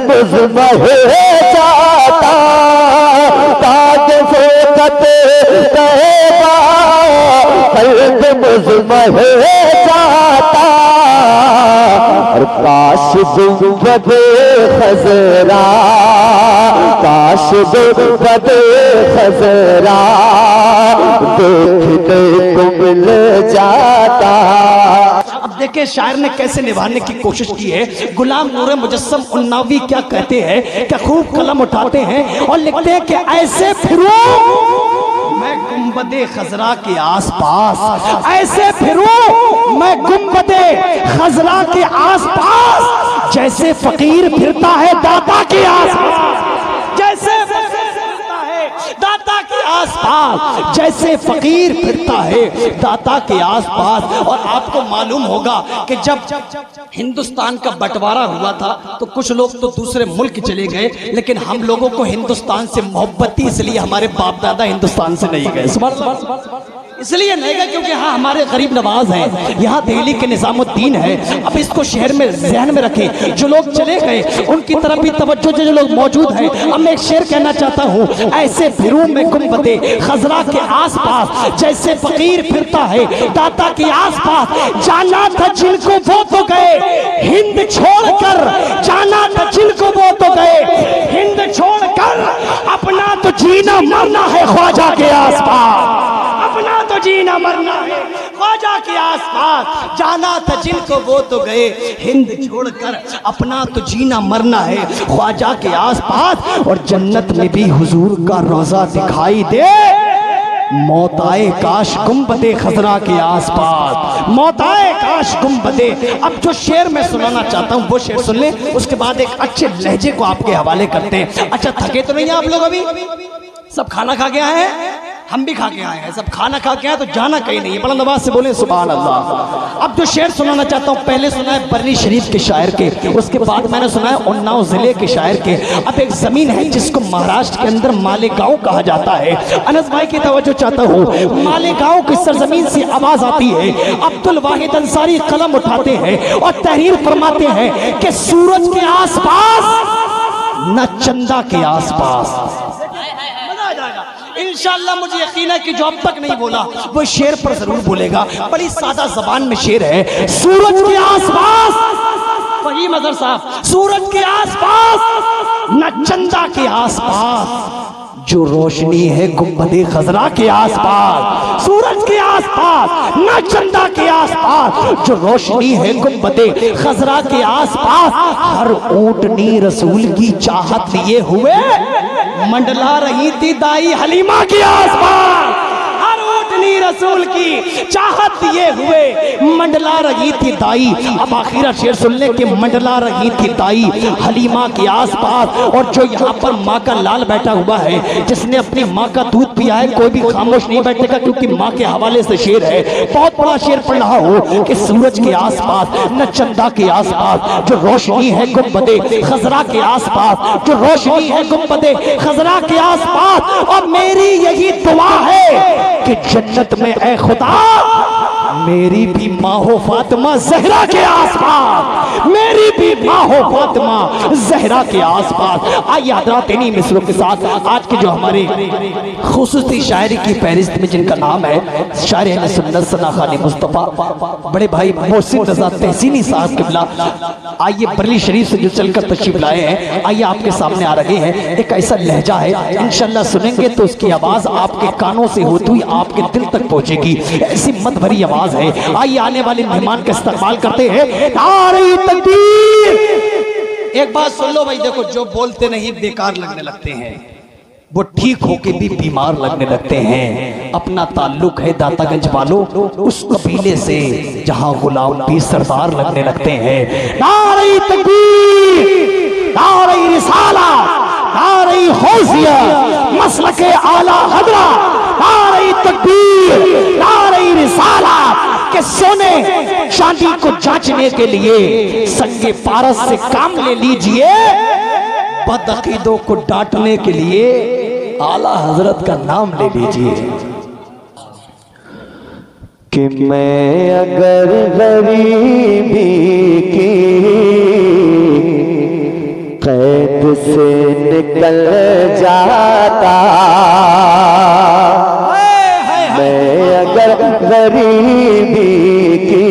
मुज़महे जाता ताज फ़ुरक़त तैबा क़ल्ब मुज़महे जाता और काश गुंबदे खज़रा काश गुंबदे खज़रा देखने को मिल जाता। अब देखिए शायर ने कैसे निभाने की कोशिश की है। गुलाम नूर मुजस्सम उन्नावी क्या कहते हैं, क्या खूब कलम उठाते हैं और लिखते हैं कि ऐसे फिरूं मैं गुंबदे खजरा के आसपास, ऐसे फिरूं मैं गुंबदे खजरा के आसपास, जैसे फकीर फिरता है दाता के आसपास, जैसे दाता के आसपास, जैसे फकीर फिरता है दाता के आसपास। और आपको मालूम होगा कि जब हिंदुस्तान का बंटवारा हुआ था तो कुछ लोग तो दूसरे मुल्क चले गए, लेकिन हम लोगों को हिंदुस्तान से मोहब्बत थी, इसलिए हमारे बाप दादा हिंदुस्तान से नहीं गए। इसलिए नहीं गए क्योंकि हाँ हमारे गरीब नवाज हैं, यहाँ दिल्ली के निजामुद्दीन है। अब इसको शहर में ज़हन में रखें, जो लोग चले गए उनकी तरफ भी तवज्जो, जो लोग मौजूद हैं। अब मैं एक शेर कहना चाहता हूँ, ऐसे फिरूं मैं गुंबदे खजरा के आसपास, जैसे फकीर फिरता है दाता के आसपास, जाना था जिनको वो तो गए हिंद छोड़कर, जाना था जिनको वो तो गए हिंद छोड़कर, अपना तो जीना मरना है ख्वाजा के आसपास, अपना तो जीना मरना है ख्वाजा के आसपास, जाना था जिनको वो तो गए हिंद छोड़कर, अपना तो जीना मरना है ख्वाजा के आसपास। और जन्नत में भी हुजूर का रोजा दिखाई दे, मौत आए काश गुंबदे खजरा के आसपास, मौत आए काश गुंबदे। अब जो शेर मैं सुनाना चाहता हूँ वो शेर सुन ले, उसके बाद एक अच्छे लहजे को आपके हवाले करते हैं। अच्छा थके तो नहीं हैं आप लोग? अभी सब खाना खा के आए हैं, हम भी खा के आए हैं, सब खाना खा के आए तो जाना कहीं नहीं है। बुलंद आवाज से बोले सुभान अल्लाह। अब जो शेर सुनाना चाहता हूँ, पहले सुना है बरनी शरीफ के शायर के, उसके बाद मैंने सुना है उन्नाव जिले के शायर के। अब एक जमीन है जिसको महाराष्ट्र के अंदर मालेगांव कहा जाता है। अनस भाई की तवज्जो चाहता हूँ, मालेगांव की सरजमीन से आवाज आती है, अब्दुल वाहिद अंसारी कलम उठाते हैं और तहरीर फरमाते हैं कि सूरज के आसपास न चंदा के आसपास। इंशाअल्लाह मुझे यकीन है कि जो अब तक नहीं बोला वो शेर पर जरूर बोलेगा। बड़ी सादा जबान में शेर है, सूरज के आसपास, वही मदर साहब, सूरज के आसपास न चंदा के आसपास, जो रोशनी है गुंबदे खजरा के आसपास, सूरज के आसपास न चंदा के आसपास, जो रोशनी है गुंबदे खजरा के आसपास। हर ऊंटनी रसूल की चाहत लिए हुए मंडला रही थी दाई हलीमा के आसपास, हर ऊंटनी रसूल की चाहत लिए हुए मंडला रही थी दाई। अब आखिरा शेर सुन ले कि मंडला रही थी दाई हलीमा के आसपास। और जो यहाँ पर माँ का लाल बैठा हुआ है, जिसने अपनी माँ का दूध पिया है, कोई भी खामोश नहीं बैठेगा क्योंकि माँ के हवाले से शेर है। बहुत बड़ा शेर पढ़ रहा हो कि सूरज के आसपास न चंदा के आसपास, जो रोशनी है गुंबदे खजरा के आसपास, जो रोशनी है गुंबदे खजरा के आसपास। और मेरी यही दुआ है कि जन्नत में ऐ खुदा मेरी भी माँ हो फातिमा जहरा के आसपास, मेरी भी माँ हो फातिमा जहरा के आसपास। आइए हज़रात इन्हीं मिसरों के साथ आज के जो हमारे खुसूसी शायरी की फहरिस्त में जिनका नाम है शायर अहले सुन्नत सना खान मुस्तफ़ा बड़े भाई मोहसिन रज़ा तहसीनी साहब किबला, आइए बरली शरीफ से जो चलकर तशरीफ लाए हैं, आइए आपके सामने आ रहे हैं। एक ऐसा लहजा है इंशाअल्लाह सुनेंगे तो उसकी आवाज़ आपके कानों से होती हुई आपके दिल तक पहुँचेगी, ऐसी मत भरी आवाज़ है। आइए आने वाले मेहमान का इस्तकबाल करते हैं। नारे तकबीर। एक बात सुन लो भाई, देखो जो बोलते नहीं बेकार लगने लगते हैं, वो ठीक होके भी बीमार लगने लगते हैं। अपना ताल्लुक है दातागंज वालों उस कबीले से जहां गुलाम भी सरदार लगने लगते हैं। नारे तकबीर, नारे रिसाला, नारे गौसिया, मसलके आला हजरा, नारे तकबीर, नारे रिसाला। के सोने चांदी को जांचने के लिए संगे पारस से काम ले लीजिए, बदअकीदों को डांटने के लिए आला हजरत का नाम ले लीजिए। कि मैं अगर गरीबी की कैद से निकल जाता, मैं अगर गरीबी की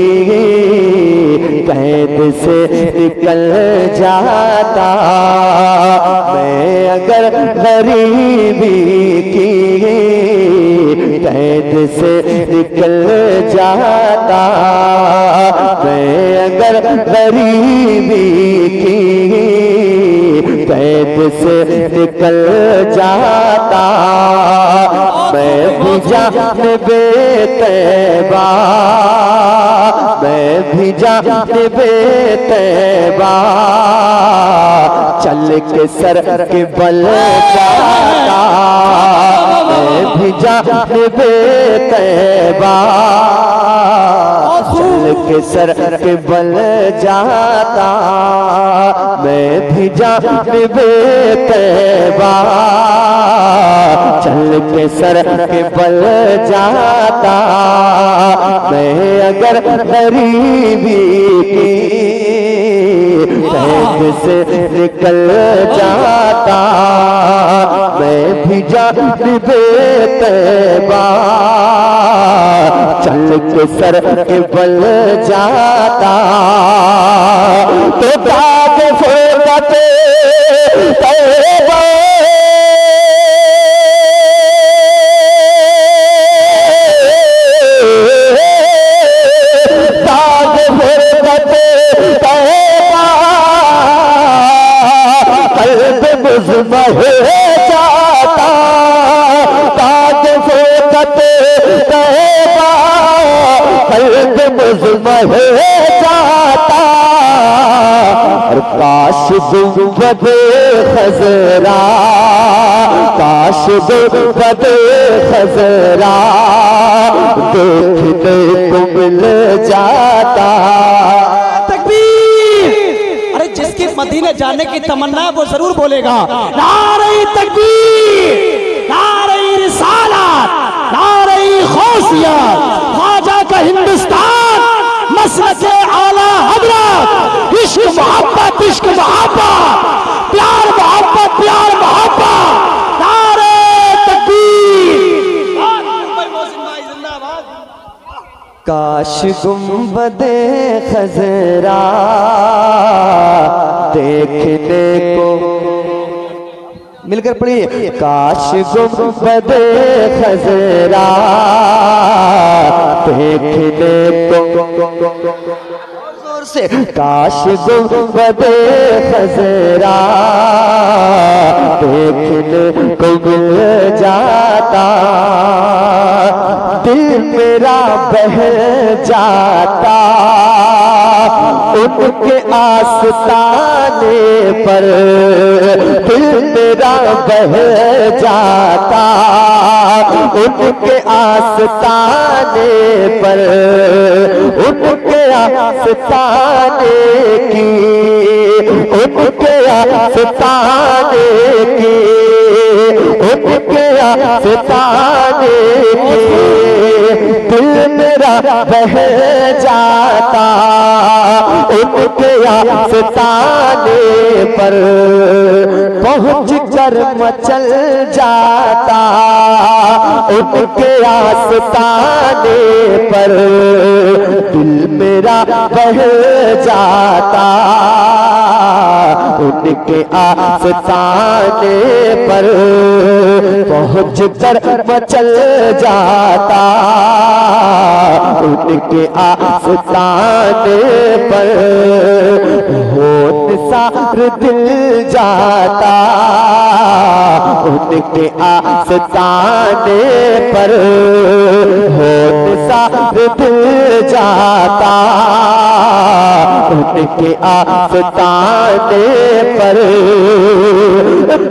कैद से निकल जाता, मैं अगर गरीबी की कैद से निकल जाता, मैं अगर गरीबी की कैद से निकल जाता, मैं भी जाने बेतैबा, मैं भी जाने बेतैबा चल के सर के बल जाता, मैं भी जाने बेतैबा चल के सर के बल जाता, मैं भी जाने बेतैबा चल के सर के बल जाता, मैं अगर गरीबी की कैद से निकल जाता, मैं भी जाने बेतैबा चल के सर के बल जाता, तो दाग फुर्सते तैबा हो जाता, ताज फुर्सते तैबा कल्ब मुज़्म हो जाता, और काश गुंबदे खज़रा, काश गुंबदे खज़रा देखने को मिल जाता। जिसकी मदीने जाने की तमन्ना वो जरूर बोलेगा नारे तकबीर, नारे रिसालत, नारे गौसियत, ख्वाजा का हिंदुस्तान, मसलके आला हज़रत, इश्क मोहब्बत, इश्क मोहब्बत, प्यार मोहब्बत, प्यार मोहब्बत, नारे तकबीर। काश गुंबदे खज़रा देखने को, मिलकर पढ़िए, काश गुंबदे खज़रा देखने को, जोर से, काश गुंबदे खज़रा देखने को मिल जाता, दिल मेरा बह जाता उनके आस्ताने पर, दिल मेरा बह जाता उनके आस्ताने पर, उनके आस्ताने की, उनके आस्ताने की, उनके आस्ताने की दिल मेरा बह जाता उनके आस्ताने पर, पहुँच कर मचल जाता उनके आस्ताने पर, दिल मेरा बह जाता उनके आस्ताने पर, पहुँच कर मचल जाता उनके आस्ताने पर, हो निसार दिल जाता उनके आस्ताने पर, हो निसार दिल जाता उनके आस्ताने पर,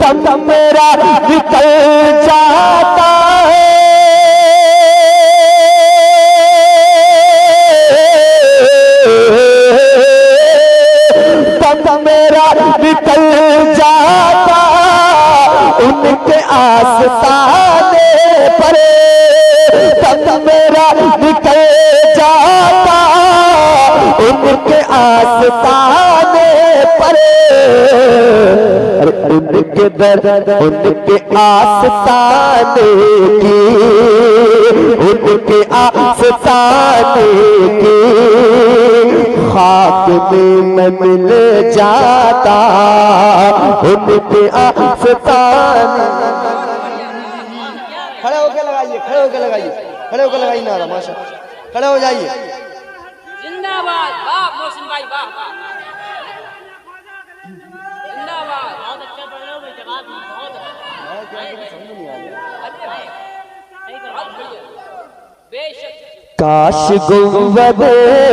दम मेरा निकल जाता मेरा निकल जाता उनके आस्ताने पर, तब मेरा निकल उनके आस्ताने पर, उनके दर उनके आस्ताने की, उनके आस्ताने की खाक में मैं मिल जाता, उनके आस्ताने। खड़े होकर लगाइए, खड़े होकर लगाइए, खड़े होकर लगाइए नारा, माशा, खड़े हो जाइए। जिंदाबाद, वाह मोहसिन भाई, वाह वाह, जिंदाबाद। बहुत अच्छा पढ़ रहे हो भाई, जवाब बहुत अच्छा, बेशक। काश गुंबद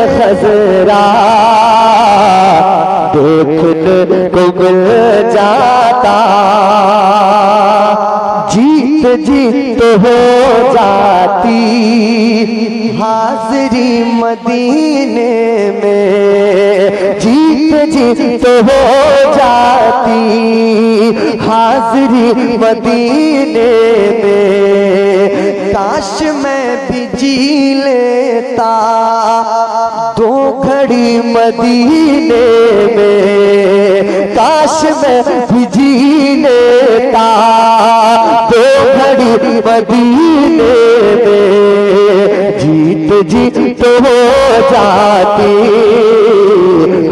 खजरा देखने को मिल जाता, जीत जीत हो जाती हाज़री मदीने में, जीत जीत हो जाती हाज़री मदीने में। काश मैं भी जी लेता 2 घड़ी मदीने में, काश मैं भी जी लेता 2 घड़ी मदीने में। जीत जीत हो जाती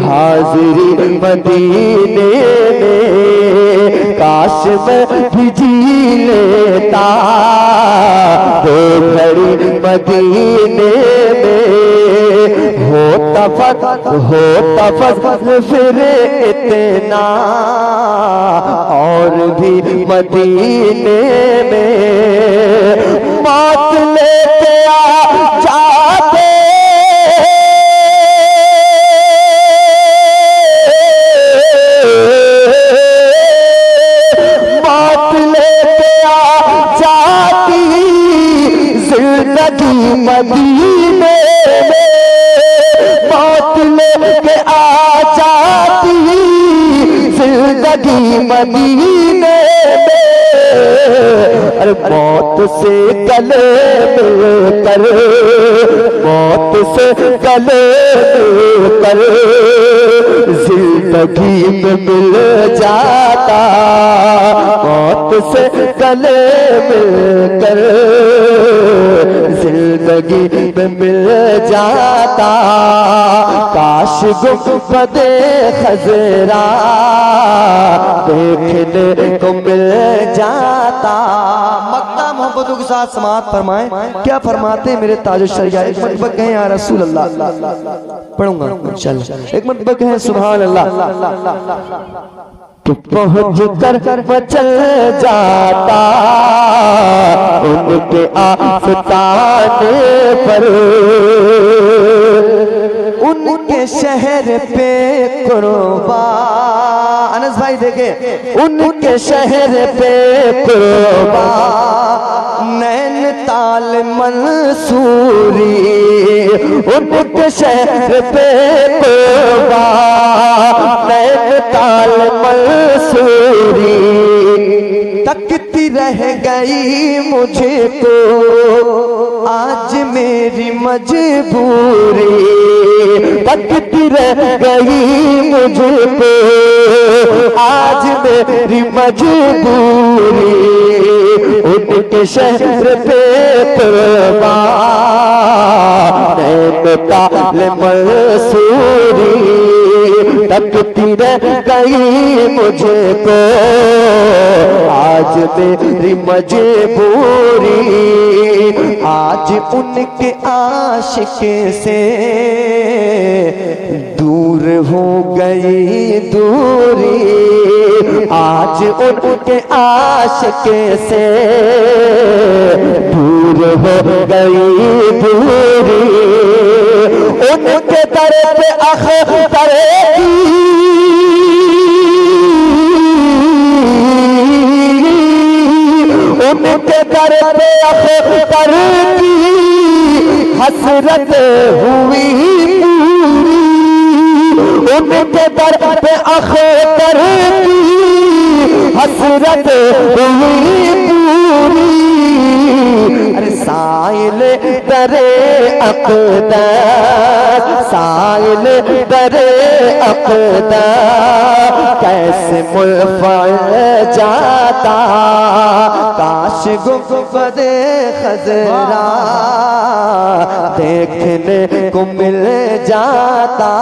हाज़री मदीने में, काश मैं भी जी लेता 2 घड़ी मदीने में। होता फज़्ल फिर इतना और भी मदीने में, मौत लेके आ जाते मौत लेके आ जाती जिंदगी मदीने में, मौत लेके आ जाती जिंदगी मदीने में। अरे मौत से गले मिलकर, मौत से गले मिलकर जिंदगी में मिल जाता, मौत से गले मिलकर जिंदगी में मिल जाता। काश गुंबदे खजरा देखने को मिल जाता। मक्ता मोहब्बतों के साथ समाअत फरमाएं। क्या फरमाते हैं मेरे ताजुश शरिया? एक मरतबा कहें या रसूल अल्लाह, पढ़ूंगा इंशाअल्लाह। एक मरतबा कहें सुभान अल्लाह। तो पहुँच कर चल जाता उनके आस्ताने पर, उनके शहर पे कुर्बा। अनस भाई देखे, उनके शहर पे कुर्बा नैनताल मंसूरी, उनके शहर पे कुर्बा नैनताल मंसूरी। तकती रह गई मुझे तो आज मेरी मजबूरी, तकती रह गई मुझे तो आज मेरी मजबूरी। उनके शहर पे कुर्बा नैनताल मंसूरी, तकती रह गई मुझे तो आज मेरी मजबूरी। आज उनके आशिक से दूर हो गई दूरी, आज उनके आशिक से दूर हो गई दूरी। उनके दर पे अख्तर की, उनके दर पे अख्तर की हसरत हुई पूरी, उनके दर पे अख्तर की हसरत हुई पूरी। अरे साइल दरे अक़दस, साइल दरे अक़दा कैसे मुल्फ़ल जाता काश गुंबदे खजरा देखने को मिल जाता।